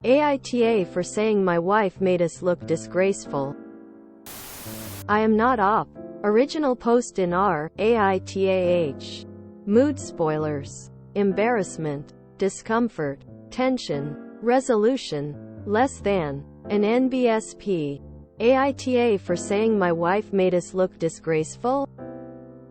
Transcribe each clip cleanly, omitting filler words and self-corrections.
AITA for saying my wife made us look disgraceful. I am not op. Original post in R, AITAH. Mood spoilers. Embarrassment. Discomfort. Tension. Resolution. Less than. An NBSP. AITA for saying my wife made us look disgraceful?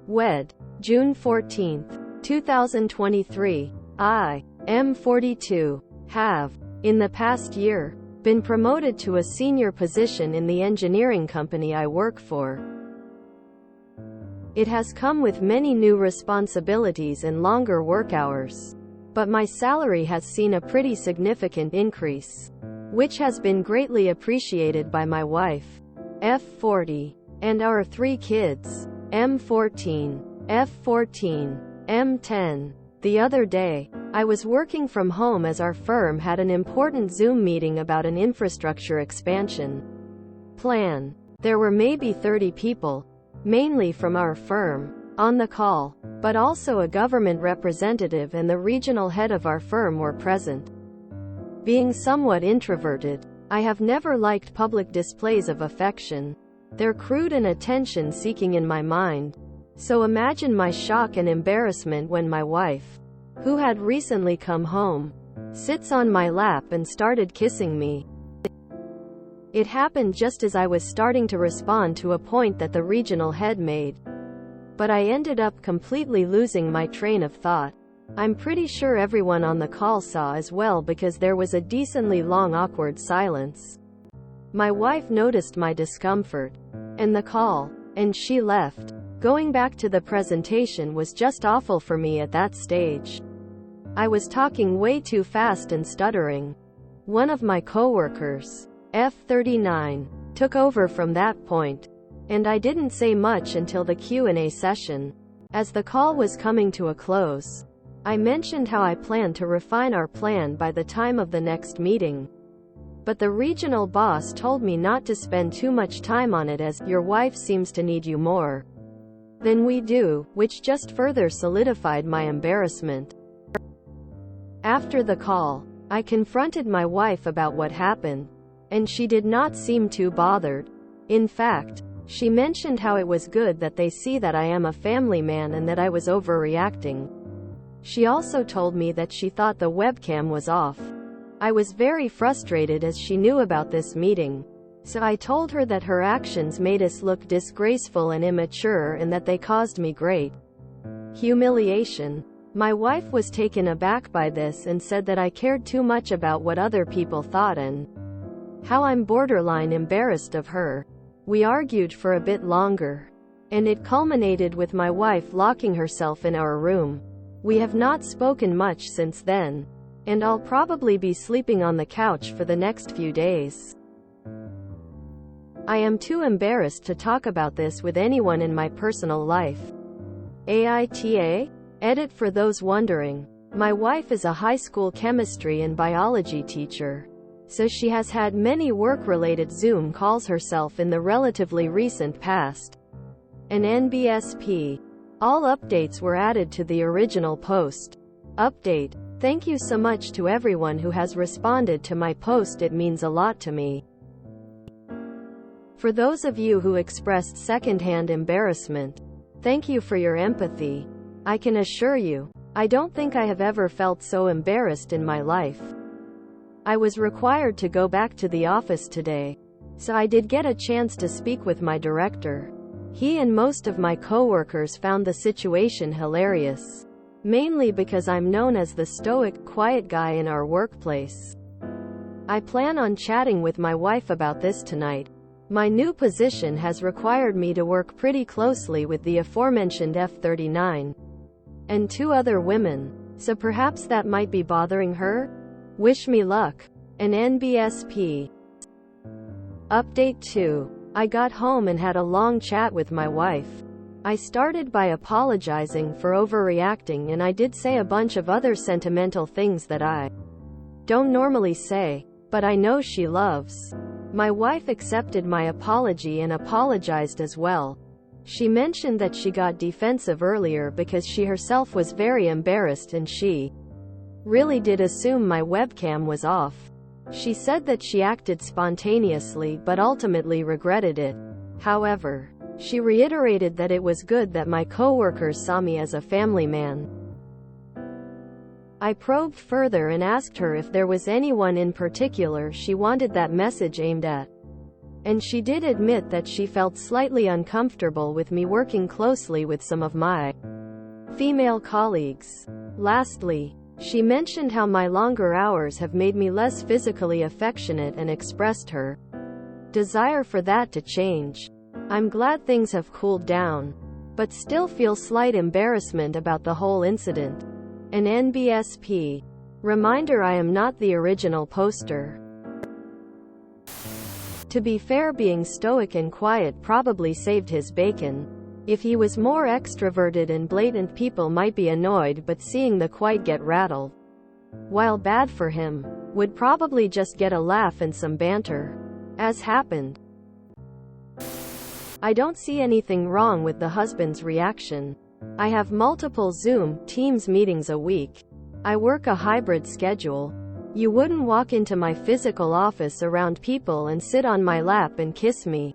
Wed. June 14, 2023. I am 42. Have, in the past year, been promoted to a senior position in the engineering company I work for. It has come with many new responsibilities and longer work hours. But my salary has seen a pretty significant increase, which has been greatly appreciated by my wife, F40, and our 3 kids, M14, F14, M10. The other day, I was working from home as our firm had an important Zoom meeting about an infrastructure expansion plan. There were maybe 30 people, mainly from our firm, on the call, but also a government representative and the regional head of our firm were present. Being somewhat introverted, I have never liked public displays of affection. They're crude and attention-seeking in my mind. So imagine my shock and embarrassment when my wife, who had recently come home, sits on my lap and started kissing me. It happened just as I was starting to respond to a point that the regional head made. But I ended up completely losing my train of thought. I'm pretty sure everyone on the call saw as well because there was a decently long awkward silence. My wife noticed my discomfort and the call, and she left. Going back to the presentation was just awful for me at that stage. I was talking way too fast and stuttering. One of my coworkers, F39, took over from that point, and I didn't say much until the Q&A session. As the call was coming to a close, I mentioned how I planned to refine our plan by the time of the next meeting. But the regional boss told me not to spend too much time on it as your wife seems to need you more than we do, which just further solidified my embarrassment. After the call, I confronted my wife about what happened, and she did not seem too bothered. In fact, she mentioned how it was good that they see that I am a family man and that I was overreacting. She also told me that she thought the webcam was off. I was very frustrated as she knew about this meeting. So I told her that her actions made us look disgraceful and immature and that they caused me great humiliation. My wife was taken aback by this and said that I cared too much about what other people thought and how I'm borderline embarrassed of her. We argued for a bit longer, and it culminated with my wife locking herself in our room. We have not spoken much since then, and I'll probably be sleeping on the couch for the next few days. I am too embarrassed to talk about this with anyone in my personal life. AITA? Edit for those wondering. My wife is a high school chemistry and biology teacher, so she has had many work-related Zoom calls herself in the relatively recent past. An NBSP. All updates were added to the original post. Update. Thank you so much to everyone who has responded to my post. It means a lot to me. For those of you who expressed secondhand embarrassment, thank you for your empathy. I can assure you, I don't think I have ever felt so embarrassed in my life. I was required to go back to the office today, so I did get a chance to speak with my director. He and most of my coworkers found the situation hilarious, mainly because I'm known as the stoic, quiet guy in our workplace. I plan on chatting with my wife about this tonight. My new position has required me to work pretty closely with the aforementioned F39 and 2 other women, so perhaps that might be bothering her? Wish me luck. An NBSP. Update 2. I got home and had a long chat with my wife. I started by apologizing for overreacting, and I did say a bunch of other sentimental things that I don't normally say, but I know she loves. My wife accepted my apology and apologized as well. She mentioned that she got defensive earlier because she herself was very embarrassed and she really did assume my webcam was off. She said that she acted spontaneously but ultimately regretted it. However, she reiterated that it was good that my coworkers saw me as a family man. I probed further and asked her if there was anyone in particular she wanted that message aimed at. And she did admit that she felt slightly uncomfortable with me working closely with some of my female colleagues. Lastly, she mentioned how my longer hours have made me less physically affectionate and expressed her desire for that to change. I'm glad things have cooled down, but still feel slight embarrassment about the whole incident. An NBSP reminder: I am not the original poster. To be fair, being stoic and quiet probably saved his bacon. If he was more extroverted and blatant, people might be annoyed, but seeing the quiet get rattled, while bad for him, would probably just get a laugh and some banter. As happened. I don't see anything wrong with the husband's reaction. I have multiple Zoom, Teams meetings a week. I work a hybrid schedule. You wouldn't walk into my physical office around people and sit on my lap and kiss me.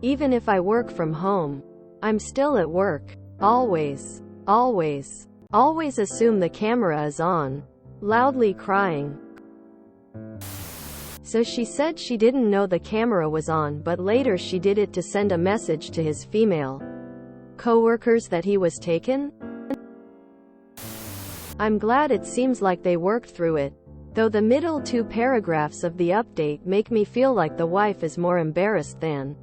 Even if I work from home, I'm still at work. Always. Always. Always assume the camera is on. Loudly crying. So she said she didn't know the camera was on, but later she did it to send a message to his female coworkers that he was taken? I'm glad it seems like they worked through it, though the middle 2 paragraphs of the update make me feel like the wife is more embarrassed than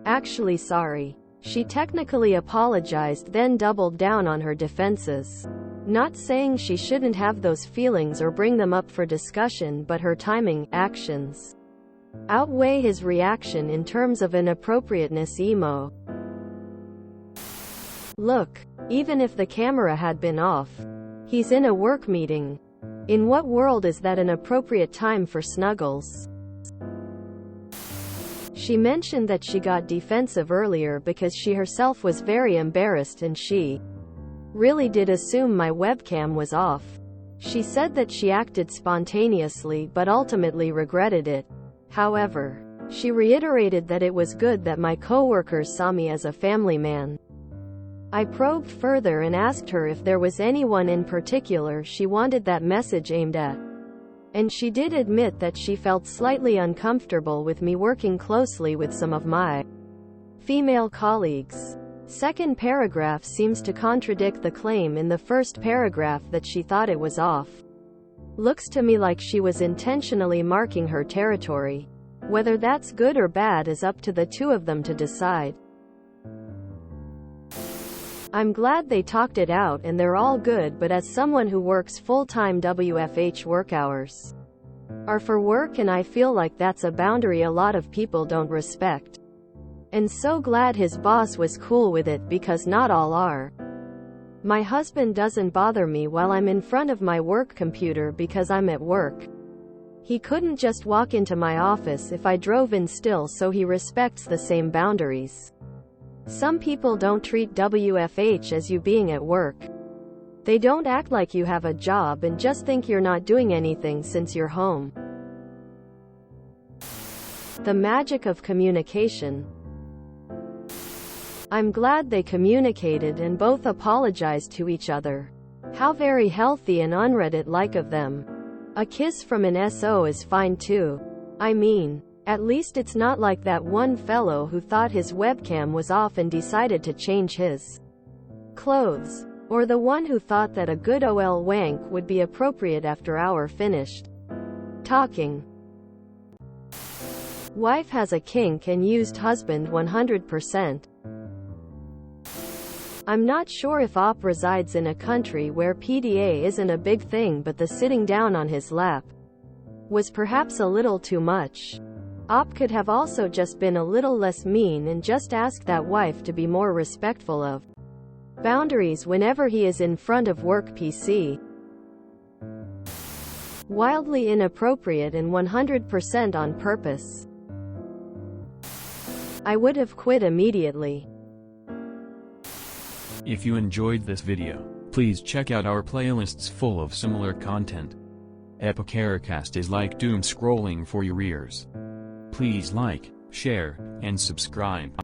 actually sorry. She technically apologized, then doubled down on her defenses. Not saying she shouldn't have those feelings or bring them up for discussion, but her timing, actions, outweigh his reaction in terms of inappropriateness. Emo. Look, even if the camera had been off, he's in a work meeting. In what world is that an appropriate time for snuggles? She mentioned that she got defensive earlier because she herself was very embarrassed and she really did assume my webcam was off. She said that she acted spontaneously but ultimately regretted it. However, she reiterated that it was good that my coworkers saw me as a family man. I probed further and asked her if there was anyone in particular she wanted that message aimed at. And she did admit that she felt slightly uncomfortable with me working closely with some of my female colleagues. Second paragraph seems to contradict the claim in the first paragraph that she thought it was off. Looks to me like she was intentionally marking her territory. Whether that's good or bad is up to the two of them to decide. I'm glad they talked it out and they're all good, but as someone who works full-time, WFH work hours are for work, and I feel like that's a boundary a lot of people don't respect. And so glad his boss was cool with it, because not all are. My husband doesn't bother me while I'm in front of my work computer because I'm at work. He couldn't just walk into my office if I drove in still, so he respects the same boundaries. Some people don't treat WFH as you being at work. They don't act like you have a job and just think you're not doing anything since you're home. The magic of communication. I'm glad they communicated and both apologized to each other. How very healthy and unreddit-like of them. A kiss from an SO is fine too. I mean, at least it's not like that one fellow who thought his webcam was off and decided to change his clothes. Or the one who thought that a good OL wank would be appropriate after our finished talking. Wife has a kink and used husband 100%. I'm not sure if Op resides in a country where PDA isn't a big thing, but the sitting down on his lap was perhaps a little too much. Op could have also just been a little less mean and just asked that wife to be more respectful of boundaries whenever he is in front of work PC. Wildly inappropriate and 100% on purpose. I would have quit immediately. If you enjoyed this video, please check out our playlists full of similar content. Epicaricast is like doom scrolling for your ears. Please like, share, and subscribe.